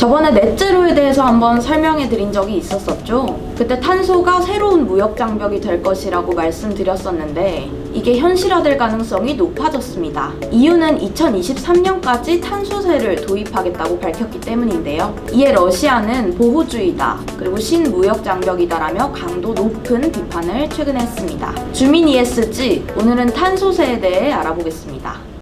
저번에 넷제로에 대해서 한번 설명해 드린 적이 있었었죠. 그때 탄소가 새로운 무역 장벽이 될 것이라고 말씀드렸었는데 이게 현실화될 가능성이 높아졌습니다. 이유는 2023년까지 탄소세를 도입하겠다고 밝혔기 때문인데요. 이에 러시아는 보호주의다, 그리고 신무역 장벽이다라며 강도 높은 비판을 최근에 했습니다. 주민 ESG, 오늘은 탄소세에 대해 알아보겠습니다.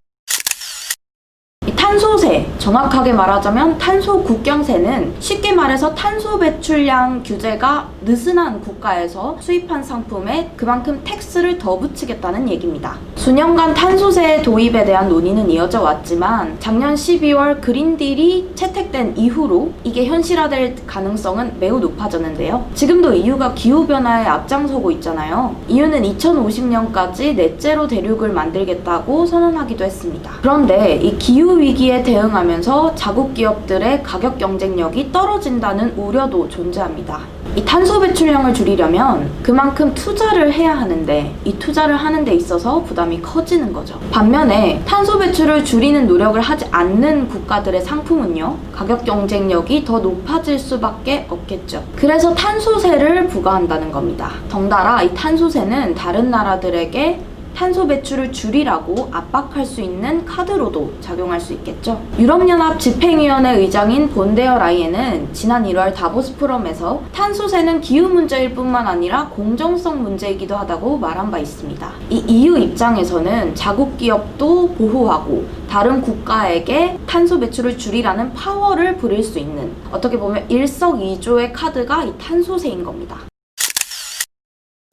탄소세, 정확하게 말하자면 탄소 국경세는 쉽게 말해서 탄소 배출량 규제가 느슨한 국가에서 수입한 상품에 그만큼 텍스를 더 붙이겠다는 얘기입니다. 수년간 탄소세 도입에 대한 논의는 이어져 왔지만 작년 12월 그린딜이 채택된 이후로 이게 현실화될 가능성은 매우 높아졌는데요. 지금도 EU가 기후변화에 앞장서고 있잖아요. EU는 2050년까지 넷제로 대륙을 만들겠다고 선언하기도 했습니다. 그런데 이 기후위기에 대응하면서 자국 기업들의 가격 경쟁력이 떨어진다는 우려도 존재합니다. 이 탄소 배출량을 줄이려면 그만큼 투자를 해야 하는데 이 투자를 하는 데 있어서 부담이 커지는 거죠. 반면에 탄소 배출을 줄이는 노력을 하지 않는 국가들의 상품은요, 가격 경쟁력이 더 높아질 수밖에 없겠죠. 그래서 탄소세를 부과한다는 겁니다. 덩달아 이 탄소세는 다른 나라들에게 탄소 배출을 줄이라고 압박할 수 있는 카드로도 작용할 수 있겠죠. 유럽연합 집행위원회 의장인 본데어 라이엔은 지난 1월 다보스 포럼에서 탄소세는 기후 문제일 뿐만 아니라 공정성 문제이기도 하다고 말한 바 있습니다. 이 EU 입장에서는 자국 기업도 보호하고 다른 국가에게 탄소 배출을 줄이라는 파워를 부릴 수 있는, 어떻게 보면 일석이조의 카드가 이 탄소세인 겁니다.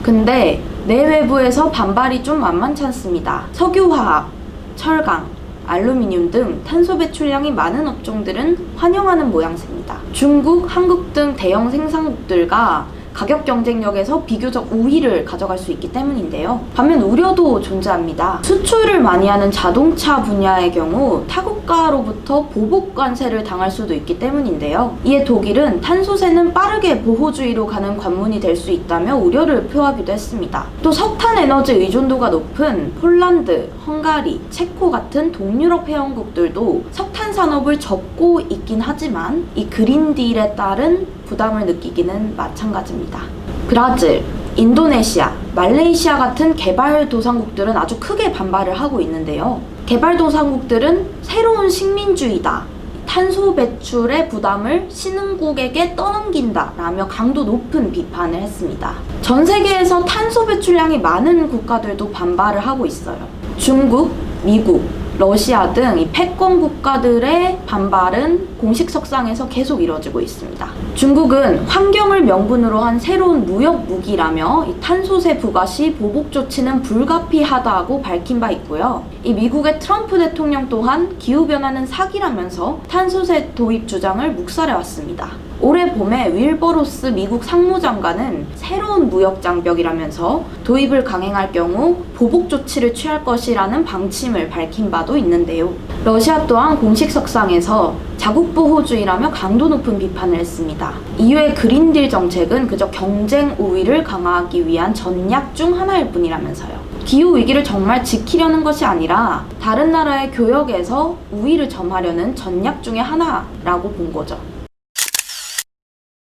근데 내외부에서 반발이 좀 만만치 않습니다. 석유화학, 철강, 알루미늄 등 탄소 배출량이 많은 업종들은 환영하는 모양새입니다. 중국, 한국 등 대형 생산국들과 가격 경쟁력에서 비교적 우위를 가져갈 수 있기 때문인데요. 반면 우려도 존재합니다. 수출을 많이 하는 자동차 분야의 경우 타국가로부터 보복 관세를 당할 수도 있기 때문인데요. 이에 독일은 탄소세는 빠르게 보호주의로 가는 관문이 될 수 있다며 우려를 표하기도 했습니다. 또 석탄 에너지 의존도가 높은 폴란드, 헝가리, 체코 같은 동유럽 회원국들도 석탄 산업을 접고 있긴 하지만 이 그린딜에 따른 부담을 느끼기는 마찬가지입니다. 브라질, 인도네시아, 말레이시아 같은 개발도상국들은 아주 크게 반발을 하고 있는데요. 개발도상국들은 새로운 식민주의다, 탄소 배출의 부담을 신흥국에게 떠넘긴다 라며 강도 높은 비판을 했습니다. 전 세계에서 탄소 배출량이 많은 국가들도 반발을 하고 있어요. 중국, 미국, 러시아 등 이 패권 국가들의 반발은 공식 석상에서 계속 이뤄지고 있습니다. 중국은 환경을 명분으로 한 새로운 무역 무기라며 이 탄소세 부과 시 보복 조치는 불가피하다고 밝힌 바 있고요. 이 미국의 트럼프 대통령 또한 기후변화는 사기라면서 탄소세 도입 주장을 묵살해왔습니다. 올해 봄에 윌버로스 미국 상무장관은 새로운 무역 장벽이라면서 도입을 강행할 경우 보복 조치를 취할 것이라는 방침을 밝힌 바도 있는데요. 러시아 또한 공식 석상에서 자국 보호주의라며 강도 높은 비판을 했습니다. EU의 그린딜 정책은 그저 경쟁 우위를 강화하기 위한 전략 중 하나일 뿐이라면서요. 기후 위기를 정말 지키려는 것이 아니라 다른 나라의 교역에서 우위를 점하려는 전략 중에 하나라고 본 거죠.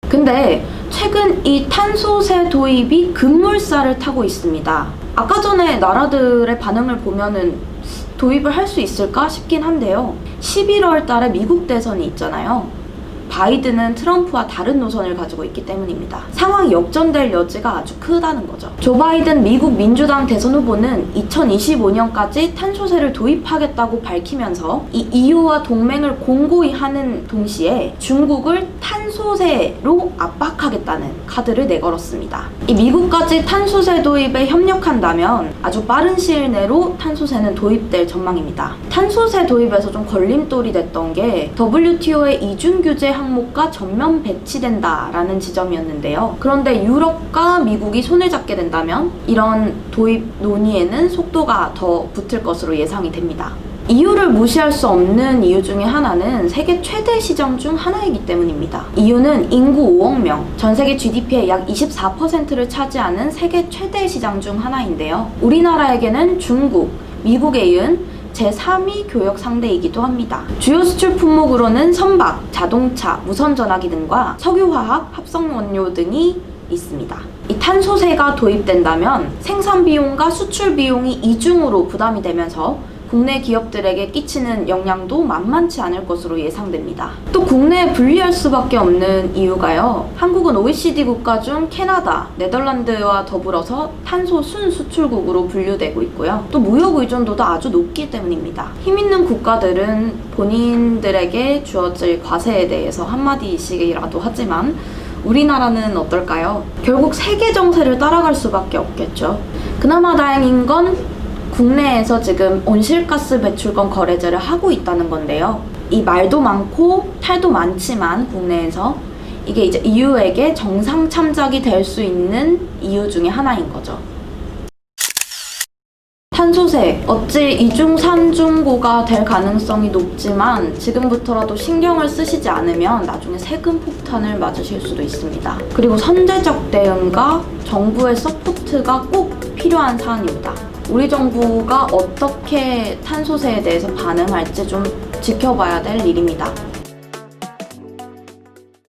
근데 최근 이 탄소세 도입이 급물살을 타고 있습니다. 아까 전에 나라들의 반응을 보면은 도입을 할 수 있을까 싶긴 한데요. 11월 달에 미국 대선이 있잖아요. 바이든은 트럼프와 다른 노선을 가지고 있기 때문입니다. 상황이 역전될 여지가 아주 크다는 거죠. 조 바이든 미국 민주당 대선 후보는 2025년까지 탄소세를 도입하겠다고 밝히면서 이 EU와 동맹을 공고히 하는 동시에 중국을 탄소세로 압박하겠다는 카드를 내걸었습니다. 이 미국까지 탄소세 도입에 협력한다면 아주 빠른 시일 내로 탄소세는 도입될 전망입니다. 탄소세 도입에서 좀 걸림돌이 됐던 게 WTO의 이중규제 항목과 전면 배치된다라는 지점이었는데요. 그런데 유럽과 미국이 손을 잡게 된다면 이런 도입 논의에는 속도가 더 붙을 것으로 예상이 됩니다. EU를 무시할 수 없는 이유 중에 하나는 세계 최대 시장 중 하나이기 때문입니다. EU는 인구 5억 명, 전 세계 GDP의 약 24%를 차지하는 세계 최대 시장 중 하나인데요. 우리나라에게는 중국, 미국에 이은 제3위 교역 상대이기도 합니다. 주요 수출 품목으로는 선박, 자동차, 무선전화기 등과 석유화학, 합성원료 등이 있습니다. 이 탄소세가 도입된다면 생산 비용과 수출 비용이 이중으로 부담이 되면서 국내 기업들에게 끼치는 영향도 만만치 않을 것으로 예상됩니다. 또 국내에 분리할 수밖에 없는 이유가요. 한국은 OECD 국가 중 캐나다, 네덜란드와 더불어서 탄소 순수출국으로 분류되고 있고요. 또 무역 의존도도 아주 높기 때문입니다. 힘 있는 국가들은 본인들에게 주어질 과세에 대해서 한마디씩이라도 하지만 우리나라는 어떨까요? 결국 세계 정세를 따라갈 수밖에 없겠죠. 그나마 다행인 건 국내에서 지금 온실가스 배출권 거래제를 하고 있다는 건데요. 이 말도 많고 탈도 많지만 국내에서 이게 이제 EU에게 정상 참작이 될 수 있는 이유 중에 하나인 거죠. 탄소세, 어찌 이중 삼중고가 될 가능성이 높지만 지금부터라도 신경을 쓰시지 않으면 나중에 세금 폭탄을 맞으실 수도 있습니다. 그리고 선제적 대응과 정부의 서포트가 꼭 필요한 사안입니다. 우리 정부가 어떻게 탄소세에 대해서 반응할지 좀 지켜봐야 될 일입니다.